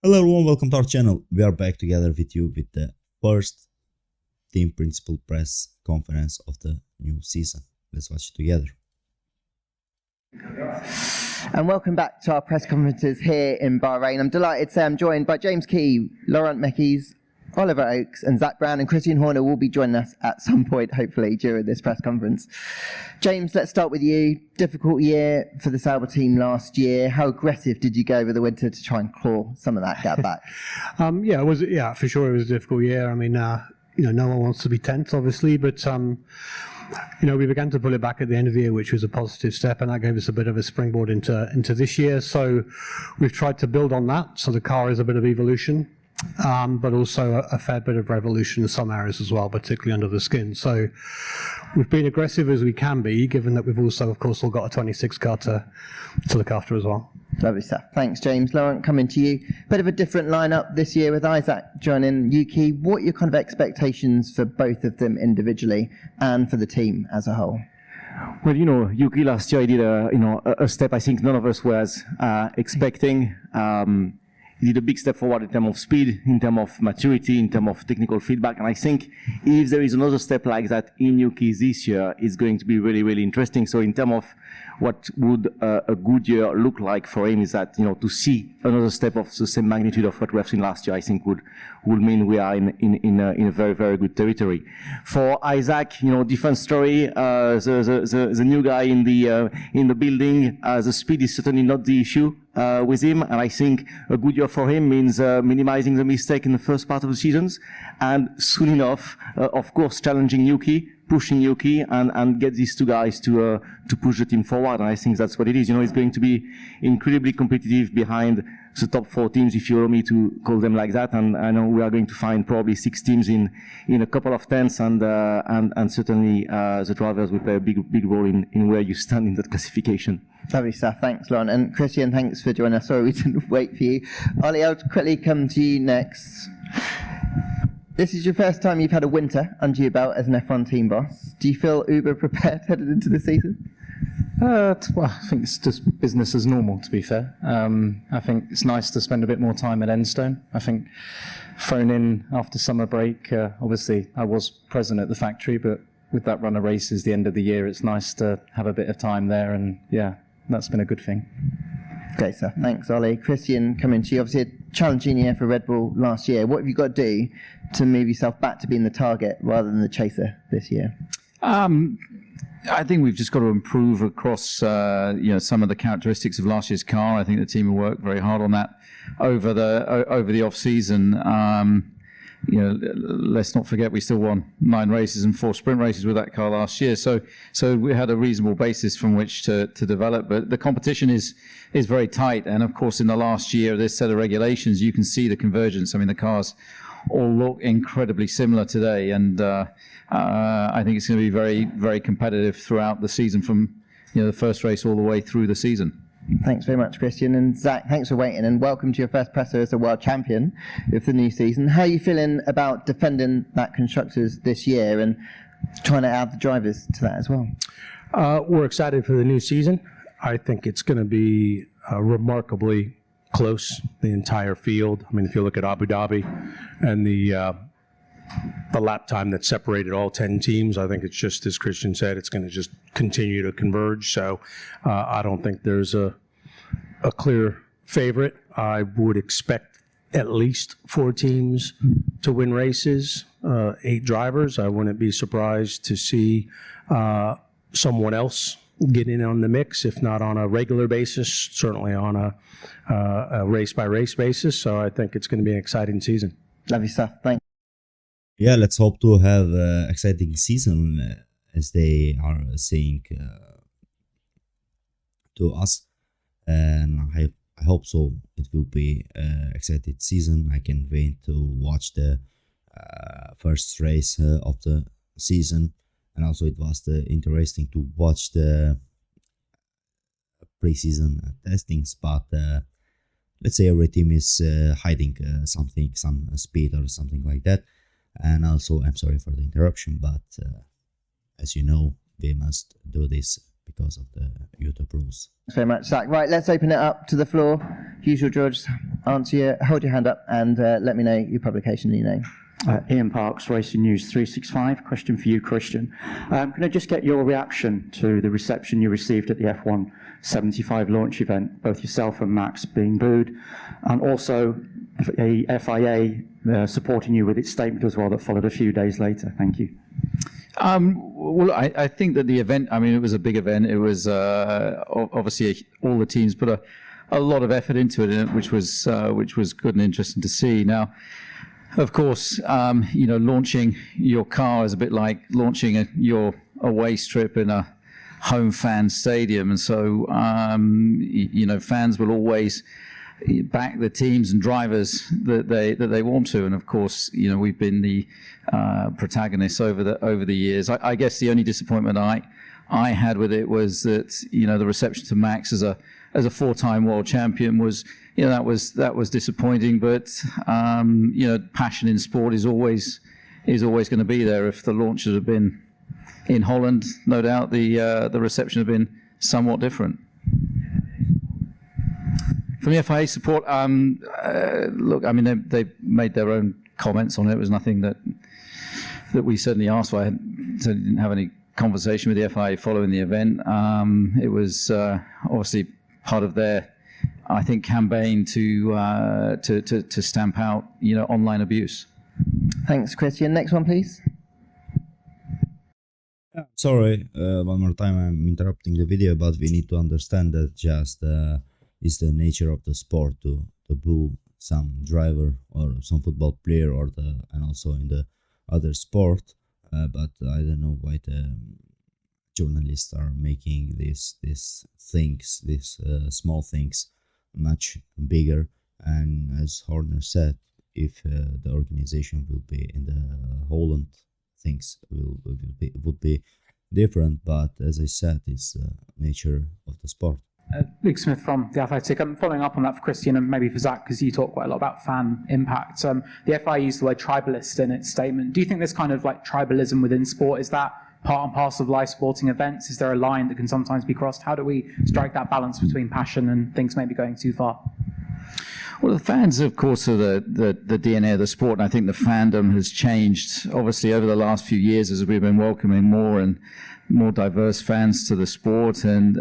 Hello everyone, welcome to our channel. We are back together with you with the first team principal press conference of the new season. Let's watch it together. And welcome back to our press conferences here in Bahrain. I'm delighted to say I'm joined by James Key, Laurent Mekies, Oliver Oakes and Zak Brown, and Christian Horner will be joining us at some point, hopefully, during this press conference. James, let's start with you. Difficult year for the Sauber team last year. How aggressive did you go over the winter to try and claw some of that gap back? For sure it was a difficult year. I mean, no one wants to be 10th, obviously, but we began to pull it back at the end of the year, which was a positive step, and that gave us a bit of a springboard into this year. So we've tried to build on that. So the car is a bit of evolution. But also a fair bit of revolution in some areas as well, particularly under the skin. So we've been aggressive as we can be, given that we've also, of course, all got a 26 car to look after as well. Lovely stuff. Thanks, James. Laurent, coming to you. Bit of a different lineup this year with Isaac joining Yuki. What are your kind of expectations for both of them individually and for the team as a whole? Well, Yuki last year, he did a step I think none of us was expecting. He did a big step forward in terms of speed, in terms of maturity, in terms of technical feedback. And I think if there is another step like that in Yuki this year, it's going to be really, really interesting. So in terms of what would a good year look like for him is that, to see another step of the same magnitude of what we have seen last year, I think would mean we are in a very, very good territory. For Isaac, different story. The new guy in the building, the speed is certainly not the issue with him, and I think a good year for him means minimizing the mistake in the first part of the seasons, and soon enough, of course, challenging Yuki, pushing Yuki, and get these two guys to push the team forward. And I think that's what it is. It's going to be incredibly competitive behind the top 4 teams, if you allow me to call them like that. And I know we are going to find probably 6 teams in a couple of tenths, and certainly the drivers will play a big role in where you stand in that classification. Lovely stuff. Thanks, Laurent. And Christian, thanks for joining us. Sorry we didn't wait for you. Ollie, I'll quickly come to you next. This is your first time you've had a winter under your belt as an F1 team boss. Do you feel uber prepared headed into the season? Well, I think it's just business as normal, to be fair. I think it's nice to spend a bit more time at Enstone. I think thrown in after summer break, obviously I was present at the factory, but with that run of races the end of the year, it's nice to have a bit of time there, and yeah, that's been a good thing. Great stuff. Thanks, Ollie. Christian, coming to you. Obviously a challenging year for Red Bull last year. What have you got to do to move yourself back to being the target rather than the chaser this year? I think we've just got to improve across some of the characteristics of last year's car. I think the team will work very hard on that over the off season. Let's not forget we still won 9 races and 4 sprint races with that car last year. So we had a reasonable basis from which to develop. But the competition is very tight. And of course, in the last year, this set of regulations, you can see the convergence. I mean, the cars all look incredibly similar today. And I think it's going to be very, very competitive throughout the season from the first race all the way through the season. Thanks very much, Christian. And Zak, thanks for waiting, and welcome to your first presser as a world champion of the new season. How are you feeling about defending that Constructors this year and trying to add the drivers to that as well? We're excited for the new season. I think it's going to be remarkably close, the entire field. I mean, if you look at Abu Dhabi and the lap time that separated all 10 teams, I think it's just, as Christian said, it's going to just continue to converge. So I don't think there's a clear favorite. I would expect at least 4 teams to win races, 8 drivers. I wouldn't be surprised to see someone else get in on the mix, if not on a regular basis, certainly on a race-by-race basis. So I think it's going to be an exciting season. Lovely stuff. Thanks. Yeah, let's hope to have an exciting season, as they are saying to us. And I hope so. It will be an exciting season. I can't wait to watch the first race of the season. And also it was interesting to watch the pre-season testings. But let's say every team is hiding something, some speed or something like that. And also, I'm sorry for the interruption, but as you know, we must do this because of the YouTube rules. Thanks very much, Zach. Right, let's open it up to the floor. Usual, George, hold your hand up and let me know your publication and your name. Ian Parks, Racing News 365. Question for you, Christian. Can I just get your reaction to the reception you received at the F1 75 launch event, both yourself and Max being booed, and also a FIA supporting you with its statement as well that followed a few days later? Thank you. Well, I think that the event, I mean, it was a big event. It was obviously all the teams put a lot of effort into it, which was good and interesting to see. Now, of course, launching your car is a bit like launching your away strip in a home fan stadium, and so fans will always back the teams and drivers that they want to, and of course, we've been the protagonists over the years. I guess the only disappointment I had with it was that the reception to Max as a 4-time world champion was that was disappointing. But passion in sport is always going to be there. If the launch had been in Holland, no doubt the reception had been somewhat different. From the FIA support, look, I mean, they made their own comments on it. It was nothing that we certainly asked for. I certainly didn't have any conversation with the FIA following the event. It was obviously part of their, I think, campaign to stamp out, online abuse. Thanks, Christian. Next one, please. Sorry, one more time I'm interrupting the video, but we need to understand that just is the nature of the sport to boo some driver or some football player and also in the other sport. But I don't know why the journalists are making these things, these small things, much bigger. And as Horner said, if the organization will be in the Holland, things would be different. But as I said, it's the nature of the sport. Luke Smith from The Athletic. I'm following up on that for Christian and maybe for Zach, because you talk quite a lot about fan impact. The FIA used the word tribalist in its statement. Do you think this kind of like tribalism within sport, is that part and parcel of live sporting events? Is there a line that can sometimes be crossed? How do we strike that balance between passion and things maybe going too far? Well, the fans, of course, are the DNA of the sport, and I think the fandom has changed, obviously, over the last few years as we've been welcoming more and more diverse fans to the sport, and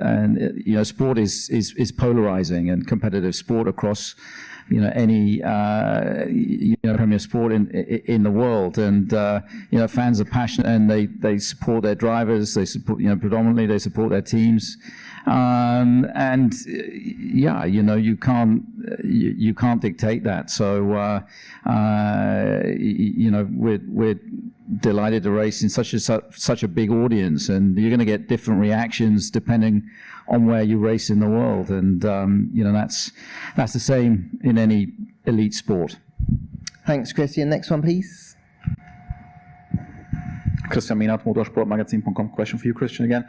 sport is polarizing, and competitive sport across any premier sport in the world, and fans are passionate and they support their drivers. They support predominantly they support their teams, and you can't dictate that. So we're delighted to race in such a big audience, and you're going to get different reactions depending on where you race in the world, and that's the same in any elite sport. Thanks, Christian. Next one, please. Christian Minat, motorsportmagazin.com. Question for you, Christian, again.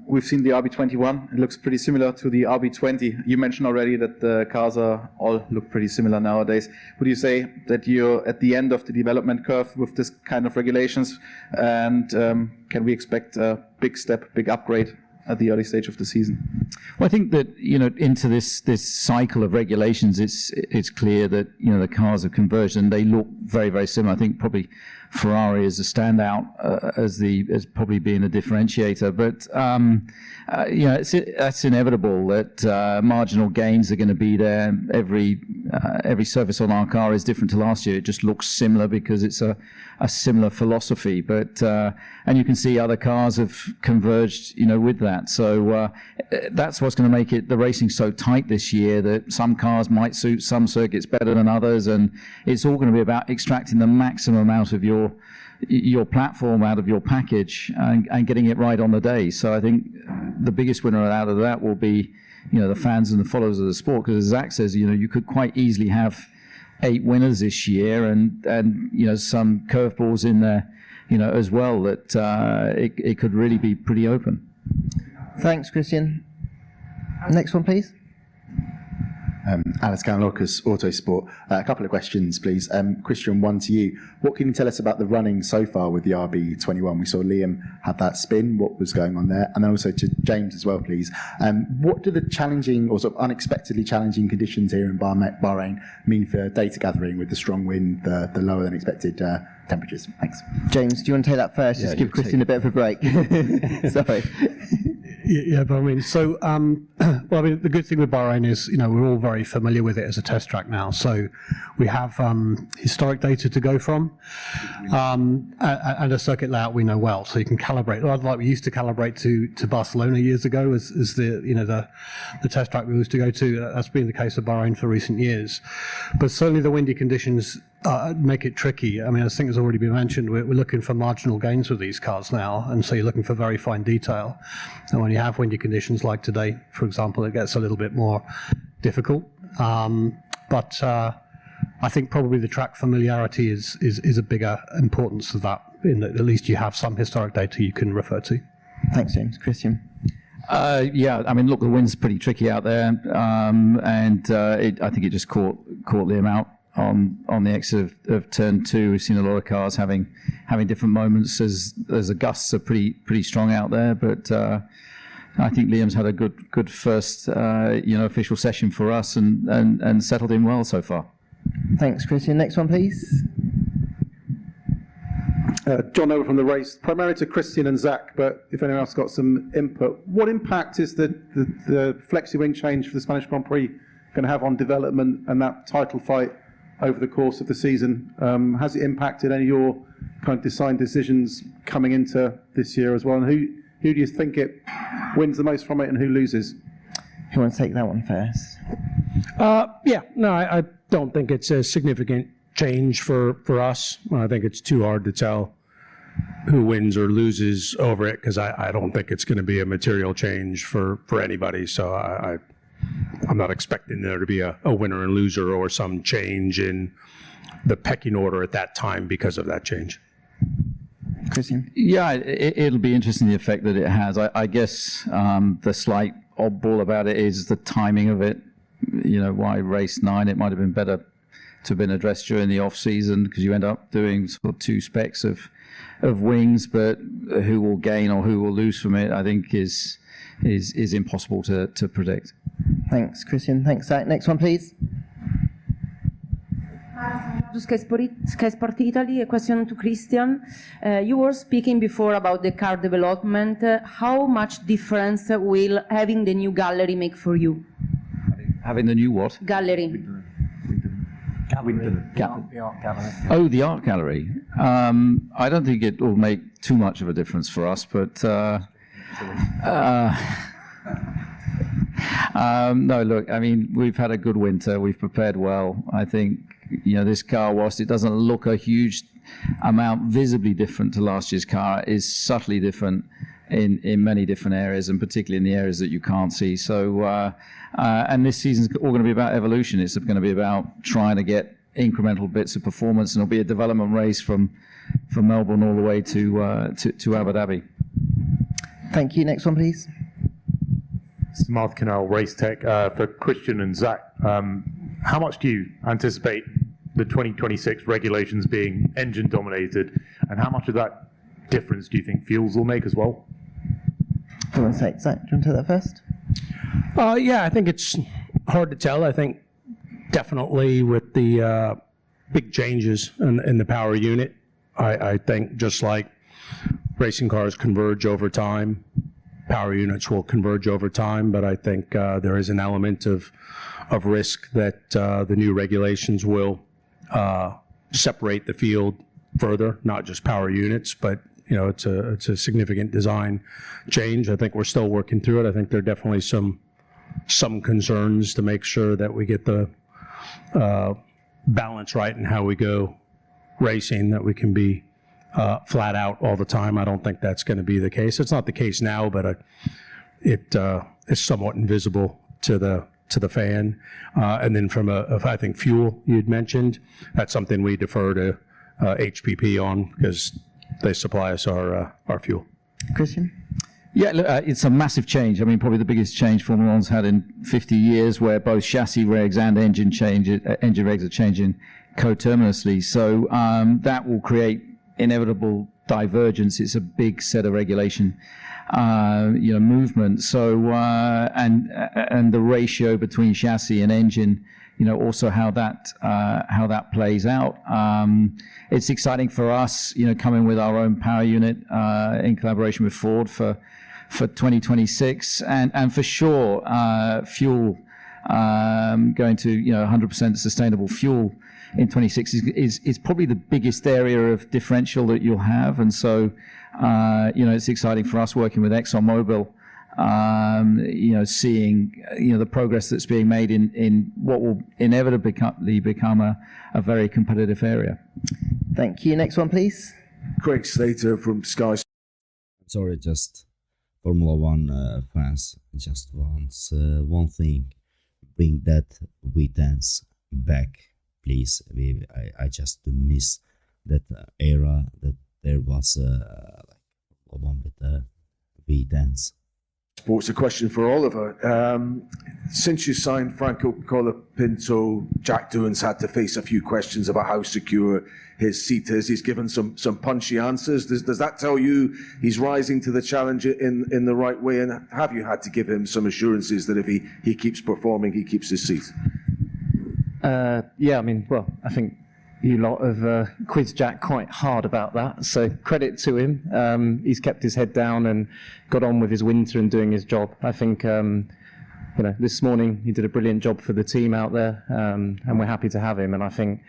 We've seen the RB21. It looks pretty similar to the RB20. You mentioned already that the cars all look pretty similar nowadays. Would you say that you're at the end of the development curve with this kind of regulations? And can we expect a big step, big upgrade at the early stage of the season? Well, I think that into this cycle of regulations, it's clear that the cars have converged and they look very, very similar. I think probably Ferrari is a standout as probably being a differentiator, but that's inevitable that marginal gains are going to be there. Every surface on our car is different to last year. It just looks similar because it's a similar philosophy, but and you can see other cars have converged with that. So that's what's going to make the racing so tight this year, that some cars might suit some circuits better than others, and it's all going to be about extracting the maximum out of your platform, out of your package, and getting it right on the day. So I think the biggest winner out of that will be the fans and the followers of the sport, because as Zach says, you could quite easily have 8 winners this year, and some curveballs in there as well, that it could really be pretty open. Thanks, Christian. Next one, please. Alice Kanalokis, Autosport. A couple of questions, please. Christian, one to you. What can you tell us about the running so far with the RB21? We saw Liam have that spin. What was going on there? And then also to James as well, please. What do the challenging or sort of unexpectedly challenging conditions here in Bahrain mean for data gathering with the strong wind, the lower than expected temperatures? Thanks. James, do you want to take that first? Just give Christian a bit of a break. Sorry. Yeah, but I mean, so, well, I mean, the good thing with Bahrain is, we're all very familiar with it as a test track now. So we have historic data to go from, and a circuit layout we know well. So you can calibrate, like we used to calibrate to Barcelona years ago as the test track we used to go to. That's been the case of Bahrain for recent years. But certainly the windy conditions make it tricky. I mean, I think has already been mentioned, we're looking for marginal gains with these cars now, and so you're looking for very fine detail. And when you have windy conditions like today, for example, it gets a little bit more difficult. But I think probably the track familiarity is a bigger importance of that, in that at least you have some historic data you can refer to. Thanks, James. Christian? Yeah, I mean, look, the wind's pretty tricky out there, and I think it just caught Liam out on the exit of turn 2. We've seen a lot of cars having different moments as the gusts are pretty strong out there, but I think Liam's had a good first official session for us and settled in well so far. Thanks, Christian. Next one, please. John Over from the race, primarily to Christian and Zak, but if anyone else got some input, what impact is the flexi wing change for the Spanish Grand Prix going to have on development and that title fight over the course of the season? Has it impacted any of your kind of design decisions coming into this year as well? And who do you think it wins the most from it, and who loses? Who wants to take that one first? I don't think it's a significant change for us. I think it's too hard to tell who wins or loses over it, because I don't think it's going to be a material change for anybody. So I'm not expecting there to be a winner and loser or some change in the pecking order at that time because of that change. Christian? Yeah, it'll be interesting the effect that it has. I guess the slight oddball about it is the timing of it. Why race 9? It might have been better to have been addressed during the off season, because you end up doing sort of 2 specs of wings, but who will gain or who will lose from it, I think is impossible to predict. Thanks, Christian. Thanks, Zak. Next one, please. Sky Sport Italy, a question to Christian. You were speaking before about the car development. How much difference will having the new gallery make for you? Having the new what? Gallery. Oh, the art gallery. I don't think it will make too much of a difference for us, but no, look, I mean, we've had a good winter. We've prepared well. I think, this car, whilst it doesn't look a huge amount visibly different to last year's car, is subtly different in many different areas, and particularly in the areas that you can't see. So, and this season's all going to be about evolution. It's going to be about trying to get incremental bits of performance, and it'll be a development race from Melbourne all the way to Abu Dhabi. Thank you. Next one, please. Marth Canal, Race Tech. For Christian and Zak, how much do you anticipate the 2026 regulations being engine dominated, and how much of that difference do you think fuels will make as well? Who wants to take Zak? Do you want to take that first? I think it's hard to tell. I think definitely with the big changes in the power unit, I think just like racing cars converge over time, power units will converge over time, but I think there is an element of risk that the new regulations will separate the field further, not just power units, but it's a significant design change. I think we're still working through it. I think there are definitely some concerns to make sure that we get the balance right in how we go racing, that we can be flat out all the time. I don't think that's going to be the case. It's not the case now, but it is somewhat invisible to the fan. And then from I think fuel you'd mentioned, that's something we defer to HPP on, because they supply us our fuel. Christian? Yeah, look, it's a massive change. I mean, probably the biggest change Formula One's had in 50 years, where both chassis regs and engine regs are changing coterminously. So that will create inevitable divergence. It's a big set of regulation, movement. So and the ratio between chassis and engine, also how that plays out. It's exciting for us, coming with our own power unit in collaboration with Ford for 2026, and for sure fuel, going to 100% sustainable fuel in 26 is probably the biggest area of differential that you'll have. And so it's exciting for us working with ExxonMobil, seeing the progress that's being made in what will inevitably become a very competitive area. Thank you. Next one, please. Craig Slater from Sky. Sorry, just Formula One fans just wants one thing: bring that V10s back, please. I just miss that era that there was one with the V10s. Sports, a question for Oliver. Since you signed Franco Colapinto, Jack Doohan's had to face a few questions about how secure his seat is. He's given some punchy answers. Does that tell you he's rising to the challenge in the right way? And have you had to give him some assurances that if he keeps performing, he keeps his seat? I think you lot have quizzed Jack quite hard about that, so credit to him. He's kept his head down and got on with his winter and doing his job. I think this morning he did a brilliant job for the team out there, and we're happy to have him. And I think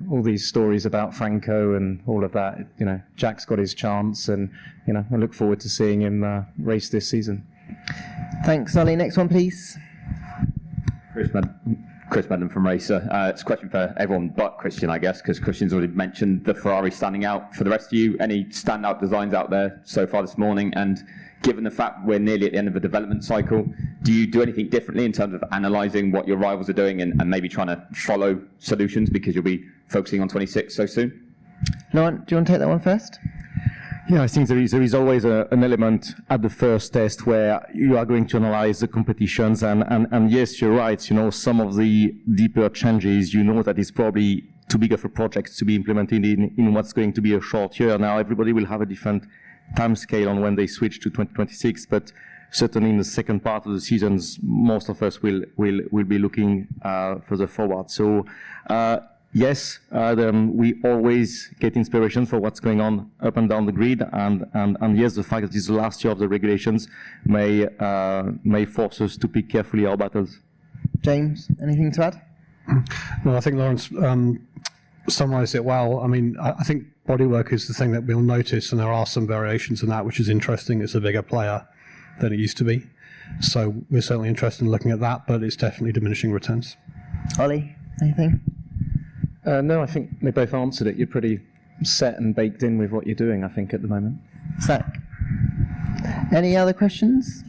all these stories about Franco and all of that, Jack's got his chance, and I look forward to seeing him race this season. Thanks, Ollie. Next one, please. Chris Medland from Racer. It's a question for everyone but Christian, I guess, because Christian's already mentioned the Ferrari standing out. For the rest of you, any standout designs out there so far this morning? And given the fact we're nearly at the end of the development cycle, do you do anything differently in terms of analysing what your rivals are doing and maybe trying to follow solutions because you'll be focusing on 26 so soon? Laurent, do you want to take that one first? Yeah, I think there is always an element at the first test where you are going to analyze the competitions, and yes, you're right. Some of the deeper changes, that is probably too big of a project to be implemented in what's going to be a short year. Now, everybody will have a different time scale on when they switch to 2026, but certainly in the second part of the seasons, most of us will be looking further forward. So. Yes, we always get inspiration for what's going on up and down the grid, and yes, the fact that it's the last year of the regulations may force us to pick carefully our battles. James, anything to add? No, I think Lawrence summarised it well. I mean, I think bodywork is the thing that we'll notice, and there are some variations in that, which is interesting. It's a bigger player than it used to be, so we're certainly interested in looking at that, but it's definitely diminishing returns. Ollie, anything? No, I think they both answered it. You're pretty set and baked in with what you're doing, I think, at the moment. Zach, any other questions?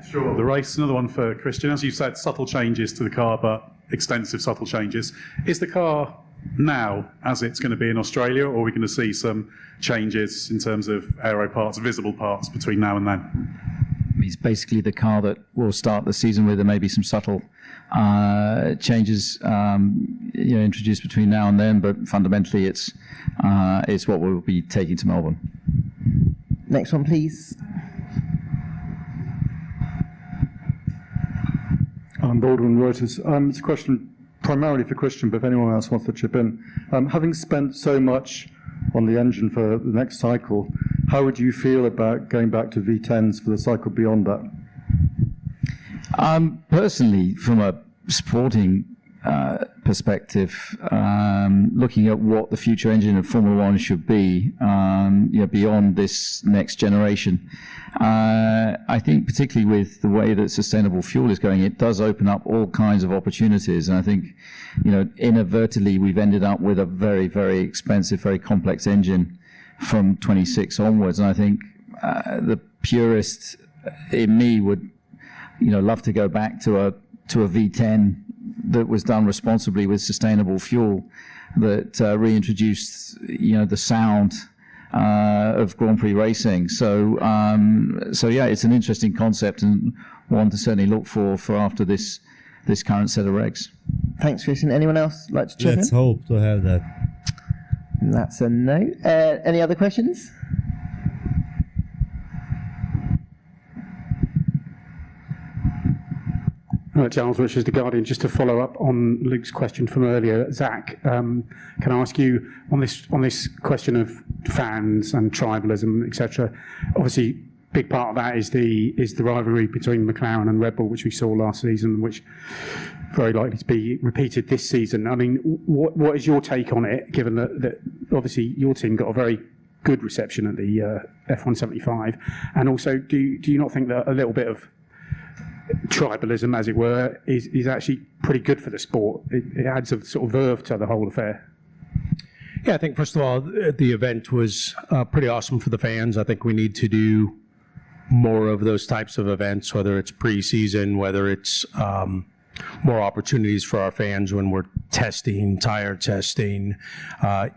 Sure. The race, another one for Christian. As you said, subtle changes to the car, but extensive subtle changes. Is the car now as it's going to be in Australia, or are we going to see some changes in terms of aero parts, visible parts between now and then? It's basically the car that will start the season with, and maybe some subtle changes introduced between now and then, but fundamentally it's what we'll be taking to Melbourne. Next one, please. Baldwin Reuters. It's a question primarily for Christian, but if anyone else wants to chip in. Having spent so much on the engine for the next cycle, how would you feel about going back to V10s for the cycle beyond that? Personally, from a sporting perspective, looking at what the future engine of Formula One should be, beyond this next generation, I think particularly with the way that sustainable fuel is going, it does open up all kinds of opportunities. And I think, inadvertently, we've ended up with a very, very expensive, very complex engine from 26 onwards. And I think the purist in me would, love to go back to a V10 that was done responsibly with sustainable fuel, that reintroduced, the sound of Grand Prix racing. So yeah, it's an interesting concept and one to certainly look for after this current set of regs. Thanks, Christian. Anyone else like to chip Let's in? hope to have that. That's a no. Any other questions? Charles Richards, The Guardian. Just to follow up on Luke's question from earlier, Zach, can I ask you on this question of fans and tribalism, etc.? Obviously, big part of that is the rivalry between McLaren and Red Bull, which we saw last season, which very likely to be repeated this season. I mean, what is your take on it, given that obviously your team got a very good reception at the F175, and also do you not think that a little bit of tribalism, as it were, is actually pretty good for the sport? It adds a sort of verve to the whole affair. Yeah, I think first of all, the event was pretty awesome for the fans. I think we need to do more of those types of events, whether it's pre-season, whether it's more opportunities for our fans when we're testing, tire testing,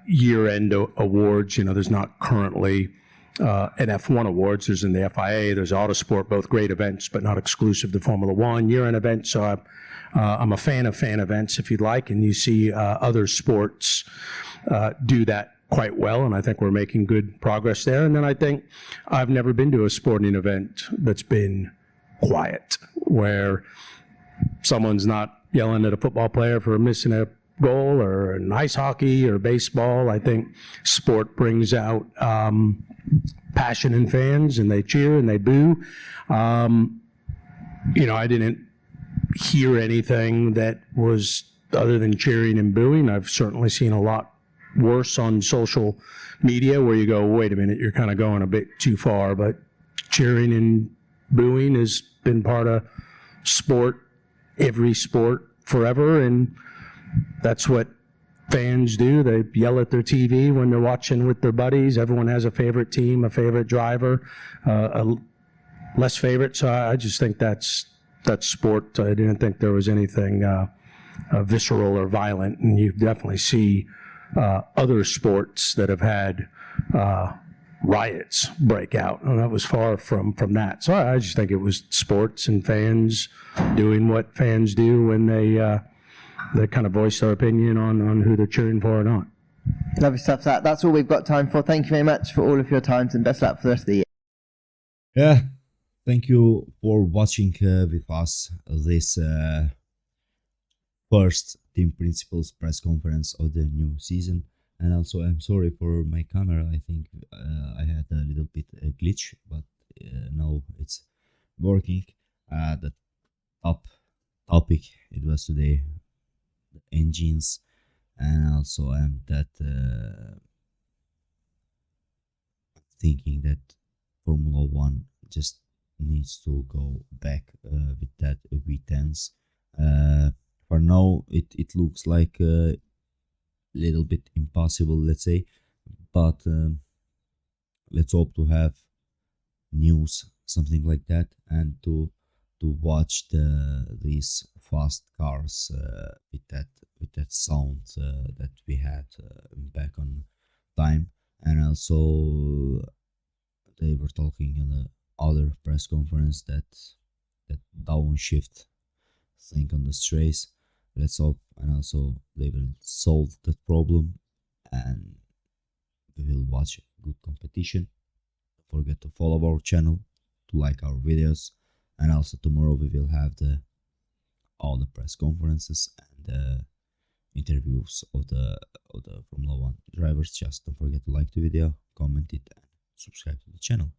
year-end awards. You know, there's not currently an F1 awards. There's in the FIA, there's Autosport, both great events, but not exclusive to Formula One. Year-end events, so I'm a fan of fan events, if you'd like, and you see other sports do that quite well, and I think we're making good progress there. And then I think I've never been to a sporting event that's been quiet, where someone's not yelling at a football player for missing a goal, or in ice hockey or baseball. I think sport brings out passion in fans, and they cheer and they boo. You know, I didn't hear anything that was other than cheering and booing. I've certainly seen a lot worse on social media where you go, wait a minute, you're kind of going a bit too far. But cheering and booing has been part of sport, every sport, forever, and that's what fans do. They yell at their TV when they're watching with their buddies. Everyone has a favorite team, a favorite driver, a less favorite. So I just think that's sport. I didn't think there was anything visceral or violent, and you definitely see other sports that have had riots break out, and that was far from that. So I just think it was sports and fans doing what fans do when they kind of voice their opinion on who they're cheering for or not. Lovely stuff, Zach. That's all we've got time for. Thank you very much for all of your times, and best luck for the rest of the year. Yeah, thank you for watching with us this first Team Principals press conference of the new season. And also, I'm sorry for my camera. I think I had a little bit glitch, but now it's working. The top topic it was today, the engines, and also I'm thinking that Formula One just needs to go back with that V10s. For now, it looks like a little bit impossible, let's say, but let's hope to have news, something like that, and to watch these fast cars with that sound that we had back on time. And also they were talking in the other press conference that downshift thing on the strays. Let's hope, and also they will solve that problem, and we will watch good competition. Don't forget to follow our channel, to like our videos, and also tomorrow we will have all the press conferences and interviews of the Formula One drivers. Just don't forget to like the video, comment it, and subscribe to the channel.